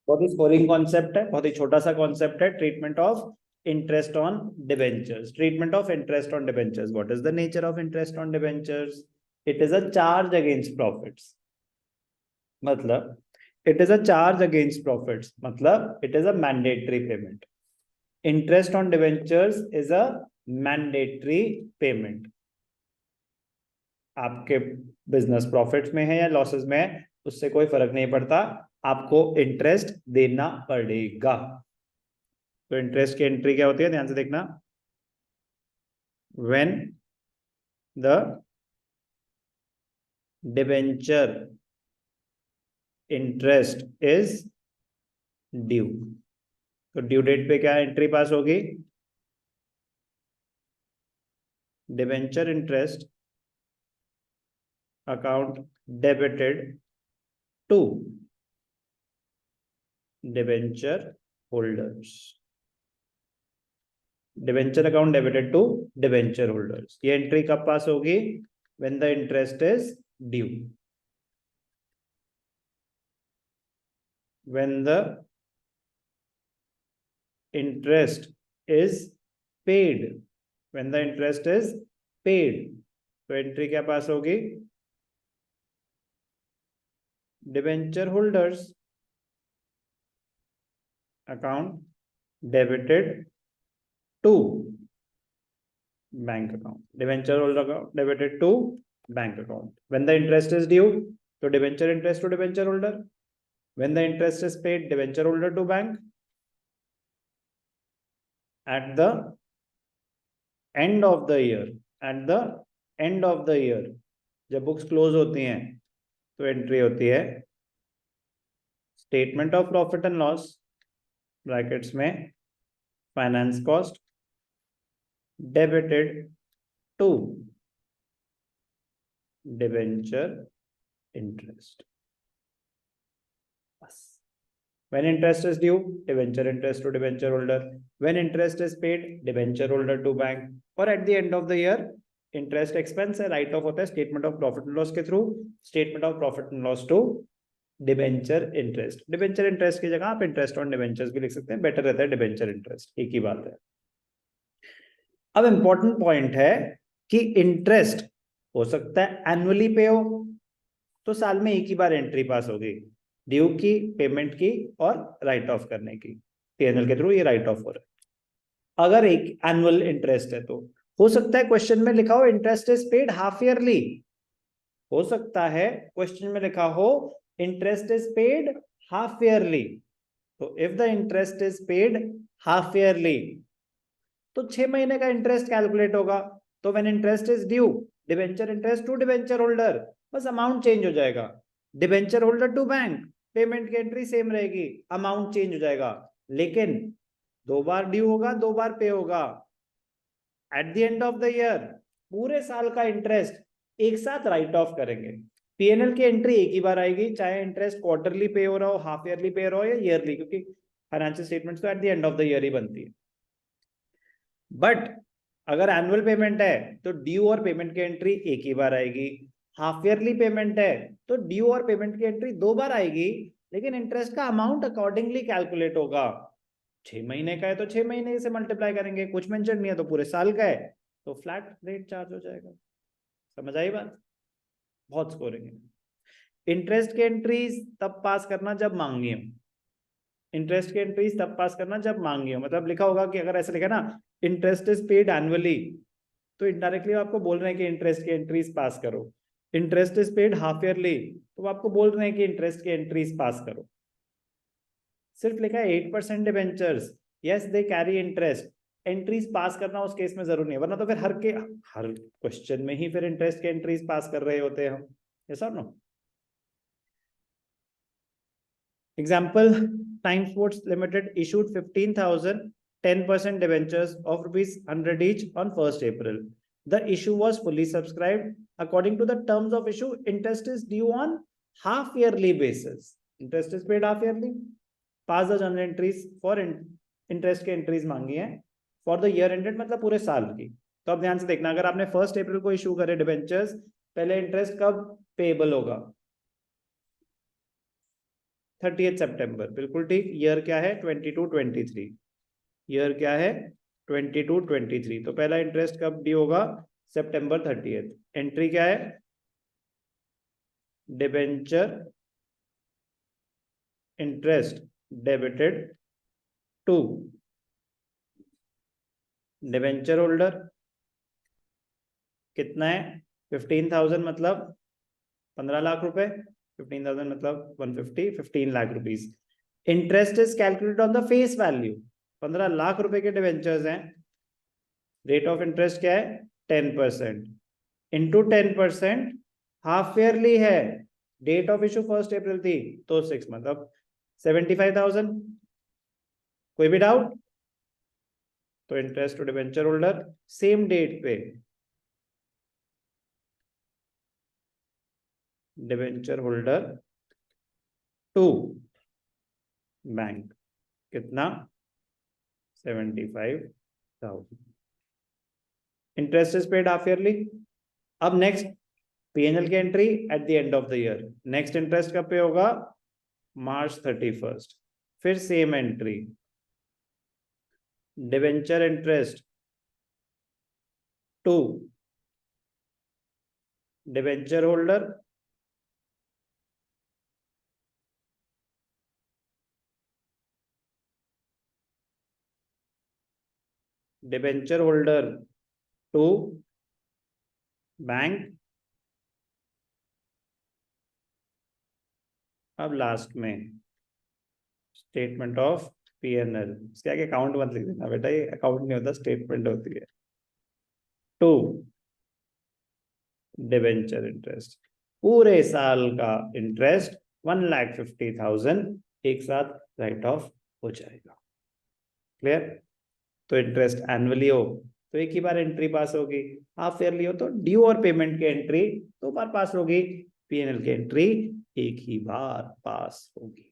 बहुत ही scoring concept है, बहुत ही छोटा सा कॉन्सेप्ट है, treatment of interest on debentures. Treatment of interest on debentures, what is the nature of interest on debentures? It is a charge against profits, मतलब it is a charge against profits, मतलब it is a mandatory payment. Interest on debentures is a mandatory payment. आपके business profits में है या losses में है, उससे कोई फर्क नहीं पड़ता, आपको इंटरेस्ट देना पड़ेगा। तो इंटरेस्ट की एंट्री क्या होती है, ध्यान से देखना। When the debenture interest is due, तो ड्यू डेट पे क्या एंट्री पास होगी? Debenture interest account debited to debenture holders. Debenture account debited to debenture holders, ये एंट्री कब पास होगी? When the interest is due. When the interest is paid, when the interest is paid, तो entry क्या pass होगी? Debenture holders account debited to bank account. Debenture holder account debited to bank account. When the interest is due, तो debenture interest to debenture holder. When the interest is paid, debenture holder to bank. At the end of the year, at the end of the year, जब books close होती हैं तो entry होती है statement of profit and loss, brackets में finance cost debited to debenture interest. बस। When interest is due, debenture interest to debenture holder. When interest is paid, debenture holder to bank. और at the end of the year, interest expense है, write off होता है statement of profit and loss के through, statement of profit and loss to debenture interest. debenture interest की जगह आप interest on debentures भी लिख सकते हैं, better रहता है debenture interest, एक ही बात है। अब important point है कि interest हो सकता है annually पे हो, तो साल में एक ही बार एंट्री पास होगी, ड्यू की, पेमेंट की और राइट ऑफ करने की। पीएनएल के थ्रू ये राइट ऑफ हो रहा है। अगर एक एनुअल इंटरेस्ट है तो हो सकता है क्वेश्चन में लिखा हो interest is paid half yearly, हो सकता है क्वेश्चन में लिखा हो interest is paid half yearly. तो if the interest is paid half yearly, तो 6 महीने का इंटरेस्ट कैलकुलेट होगा। तो when interest is due, debenture interest to debenture holder, बस अमाउंट चेंज हो जाएगा। Debenture holder to bank, payment की एंट्री सेम रहेगी, अमाउंट चेंज हो जाएगा, लेकिन 2 बार ड्यू होगा, 2 बार पे होगा। Eight the end of the year पूरे साल का इंटरेस्ट एक साथ राइट ऑफ करेंगे। पीएनएल की एंट्री एक ही बार आएगी, चाहे इंटरेस्ट क्वार्टरली पे हो रहा हो, हाफ ईयरली पे हो रहा हो या ईयरली, क्योंकि फाइनेंशियल स्टेटमेंट्स तो at the end of the year ही बनती है। बट अगर एनुअल पेमेंट है तो ड्यू और पेमेंट की एंट्री एक ही बार आएगी। हाफ ईयरली पेमेंट है तो ड्यू और पेमेंट की एंट्री 2 बार आएगी, लेकिन इंटरेस्ट का अमाउंट अकॉर्डिंगली कैलकुलेट होगा। 6 महीने का है तो 6 महीने से मल्टीप्लाई करेंगे, कुछ मेंशन नहीं है तो पूरे साल का है तो फ्लैट रेट चार्ज हो जाएगा। समझ आई बात? बहुत स्कोरिंग है। इंटरेस्ट की एंट्रीज तब पास करना जब मांगी हो, इंटरेस्ट की एंट्रीज तब पास करना जब मांगी हो, मतलब लिखा होगा कि अगर ऐसे लिखा ना इंटरेस्ट इज पेड एनुअली, तो इनडायरेक्टली आपको बोल रहे हैं कि इंटरेस्ट की एंट्रीज पास करो। Interest is paid half yearly, तो आपको बोल रहे हैं कि इंटरेस्ट की एंट्रीज पास करो। सिर्फ लिखा है 8% debentures, yes they carry interest, entries pass करना उस केस में जरूरी नहीं है, वरना तो फिर हर क्वेश्चन में ही फिर इंटरेस्ट के एंट्रीज पास कर रहे होते हैं हम। यस और no? Example, time sports limited issued 15,000 10% debentures of ₹100 each on 1st April. The issue was fully subscribed. According to the terms of issue, interest is due on half yearly basis. Interest is paid half yearly. Pass the journal entries for interest के entries मांगी हैं for the year ended, मतलब पूरे साल की। तो अब ध्यान से देखना, अगर आपने 1st April को इशू करे डिबेंचर्स, पहले इंटरेस्ट कब पेएबल होगा? 30 सितंबर, बिल्कुल ठीक। ईयर क्या है 22-23, ईयर क्या है 22-23, तो पहला इंटरेस्ट कब ड्यू होगा सितंबर 30। एंट्री क्या है debenture interest debited to debenture holder, कितना है 15,000 मतलब 15 लाख रुपए, 15,000 मतलब 150, 15 lakh rupees. Interest is calculated on the face value, 15 lakh रुपए के डिवेंचर्स हैं, रेट ऑफ इंटरेस्ट क्या है 10%, इंटू 10%, हाफ ईयरली है, डेट ऑफ इशू 1 अप्रैल थी तो 6 मतलब 75,000। कोई भी डाउट? तो interest to debenture holder same date पे डिवेंचर होल्डर टू बैंक कितना 75,000। Interest is paid half yearly. अब नेक्स्ट पीएनएल की entry at the end of the year, next interest कब पे होगा March 31। फिर same entry debenture interest to debenture holder debenture holder to bank. अब last में statement of PNL, इसके आगे account मत लिख देना बेटा, ये अकाउंट नहीं होता स्टेटमेंट होती है। टू डिवेंचर इंटरेस्ट, पूरे साल का इंटरेस्ट 1,50,000 एक साथ राइट ऑफ हो जाएगा। क्लियर? तो इंटरेस्ट एनुअली हो तो एक ही बार एंट्री पास होगी, हाफ ईयरली हो तो ड्यू और पेमेंट की एंट्री 2 बार पास होगी, पीएनएल की एंट्री एक ही बार पास होगी।